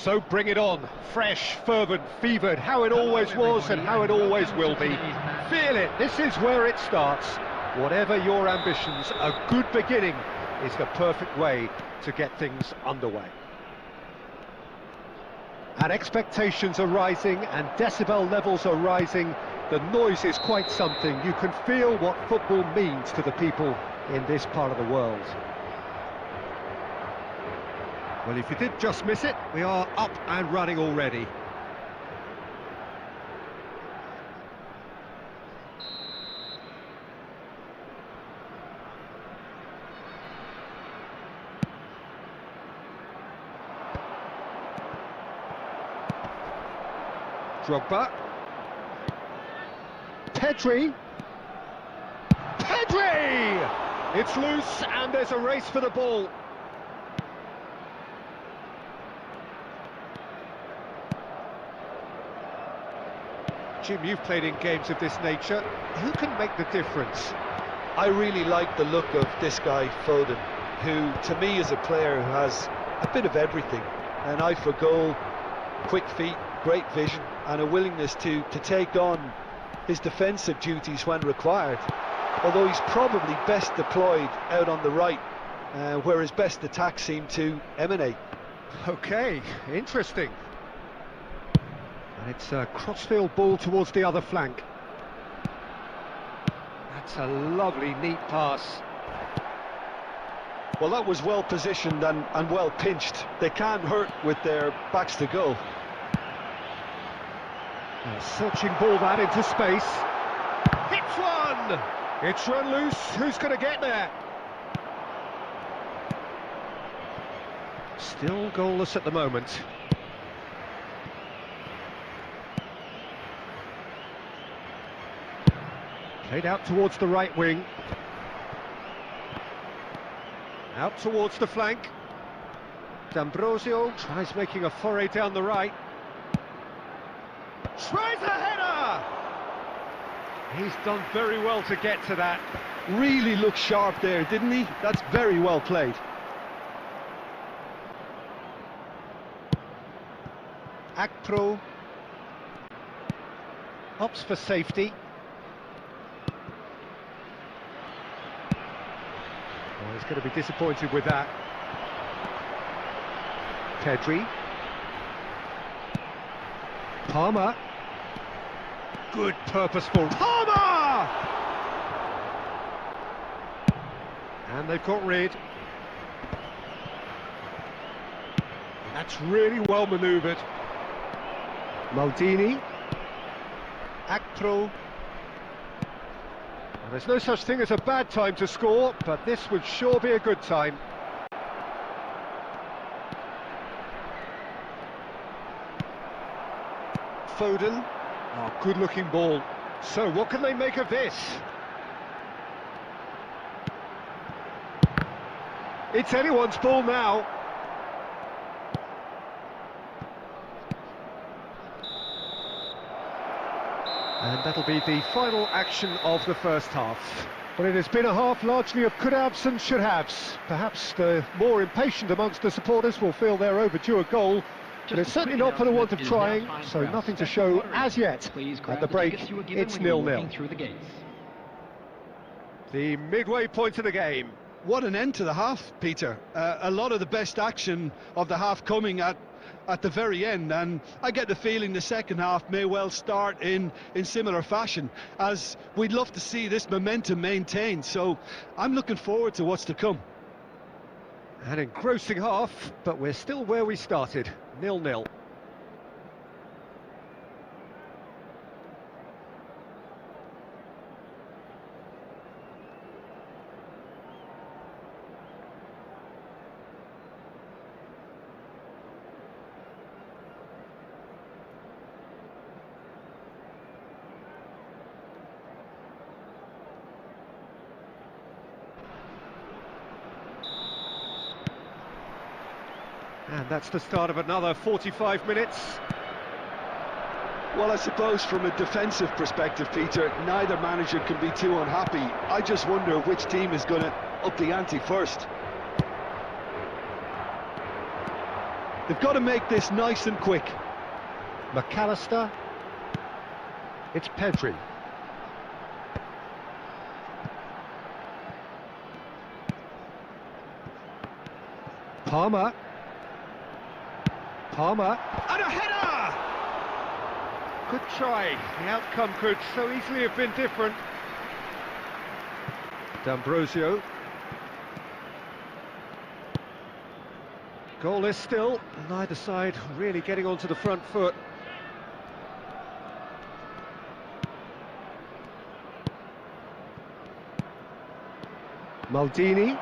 So bring it on, fresh, fervent, fevered, how it always was and how it always will be. Feel it, this is where it starts. Whatever your ambitions, a good beginning is the perfect way to get things underway. And expectations are rising and decibel levels are rising. The noise is quite something. You can feel what football means to the people in this part of the world. Well, if you did just miss it, we are up and running already. Drogba. Pedri. It's loose and there's a race for the ball. Jim, you've played in games of this nature. Who can make the difference? I really like the look of this guy, Foden, who to me is a player who has a bit of everything. An eye for goal, quick feet, great vision, and a willingness to take on his defensive duties when required. Although he's probably best deployed out on the right, where his best attacks seem to emanate. Okay, interesting. And it's a crossfield ball towards the other flank. That's a lovely, neat pass. Well, that was well positioned and well pinched. They can't hurt with their backs to goal. A searching ball that into space. Hits one! It's run loose. Who's going to get there? Still goalless at the moment. Played out towards the right wing. Out towards the flank. D'Ambrosio tries making a foray down the right. Tries a header! He's done very well to get to that. Really looked sharp there, didn't he? That's very well played. Akpro opts for safety. Oh, he's going to be disappointed with that. Pedri. Palmer. Good, purposeful. Palmer! And they've got rid. That's really well manoeuvred. Maldini. Akpro. Well, there's no such thing as a bad time to score, but this would sure be a good time. Foden. Oh, good-looking ball. So, what can they make of this? It's anyone's ball now. And that'll be the final action of the first half. Well, it has been a half largely of could-haves and should-haves. Perhaps the more impatient amongst the supporters will feel they're overdue a goal. But it's certainly not for the want of trying, so nothing to show as yet. At the break, it's 0-0. The midway point of the game. What an end to the half, Peter. A lot of the best action of the half coming at the very end, and I get the feeling the second half may well start in similar fashion, as we'd love to see this momentum maintained, so I'm looking forward to what's to come. An engrossing half, but we're still where we started, 0-0. And that's the start of another 45 minutes. Well, I suppose from a defensive perspective, Peter, neither manager can be too unhappy. I just wonder which team is going to up the ante first. They've got to make this nice and quick. McAllister. It's Pedri. Palmer. Palmer. And a header! Good try. The outcome could so easily have been different. D'Ambrosio. Goalless still. Neither side really getting onto the front foot. Maldini.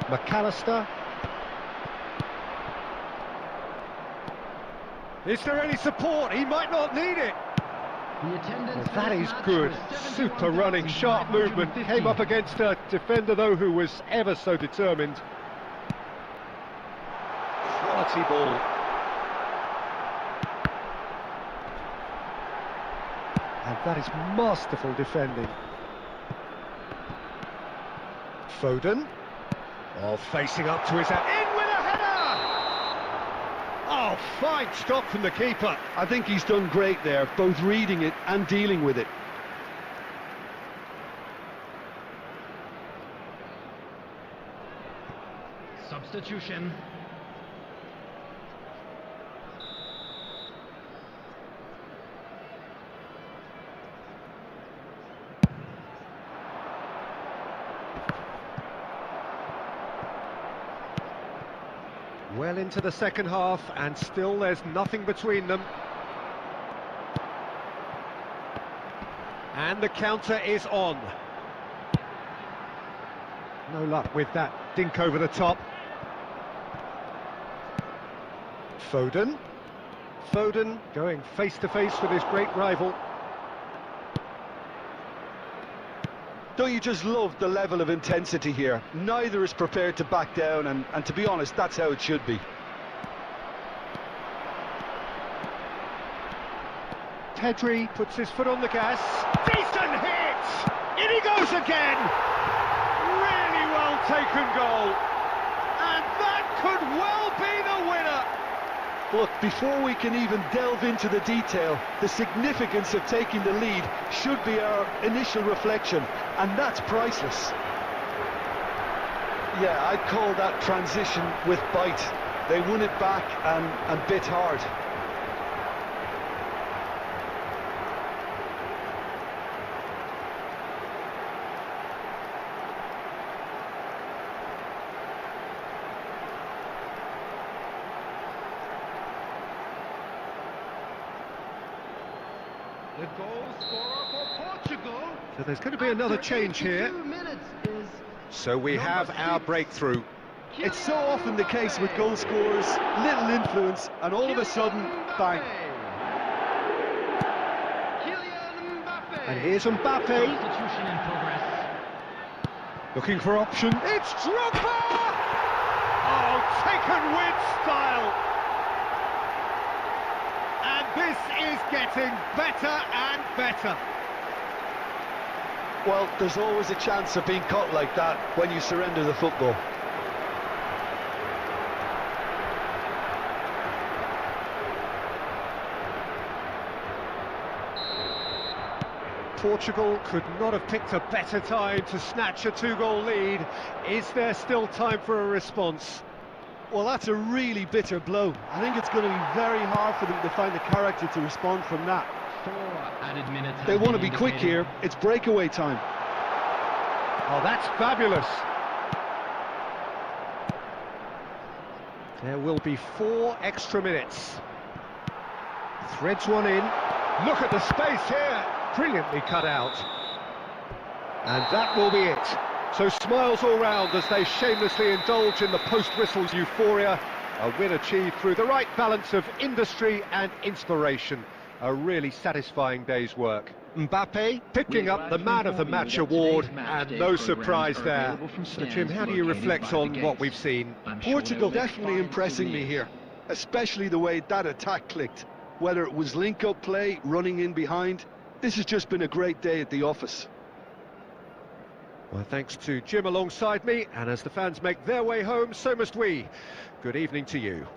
McAllister. Is there any support? He might not need it. Well, that is good. Super running, sharp movement. Came up against a defender, though, who was ever so determined. Quality ball. And that is masterful defending. Foden. Oh, facing up to his... In with a header! Oh, fine stop from the keeper. I think he's done great there, both reading it and dealing with it. Substitution. Well into the second half, and still there's nothing between them. And the counter is on. No luck with that dink over the top. Foden. Foden going face to face with his great rival. Don't you just love the level of intensity here? Neither is prepared to back down, and to be honest, that's how it should be. Pedri puts his foot on the gas. Decent hit! In he goes again! Really well taken goal. And that could well be the winner. Look, before we can even delve into the detail, the significance of taking the lead should be our initial reflection, and that's priceless. Yeah, I'd call that transition with bite. They won it back and bit hard. The goal scorer for Portugal. So there's going to be another change here. So we have our breakthrough. It's so often the case with goal scorers, little influence, and all of a sudden, bang. And here's Mbappe. Substitution in progress. Looking for option. It's Drogba! Oh, taken with style. And this is getting better and better. Well, there's always a chance of being caught like that when you surrender the football. Portugal could not have picked a better time to snatch a two-goal lead. Is there still time for a response? Well, that's a really bitter blow. I think it's going to be very hard for them to find the character to respond from that. 4 added minutes. They want to be quick here. It's breakaway time. Oh, that's fabulous. There will be 4 extra minutes. Threads one in. Look at the space here. Brilliantly cut out. And that will be it. So smiles all round as they shamelessly indulge in the post-whistles euphoria. A win achieved through the right balance of industry and inspiration. A really satisfying day's work. Mbappe picking up the Man of the Match award, and no surprise there. So Jim, how do you reflect on what we've seen? Portugal definitely impressing me here, especially the way that attack clicked. Whether it was link-up play, running in behind, This has just been a great day at the office. Well, thanks to Jim alongside me, and as the fans make their way home, so must we. Good evening to you.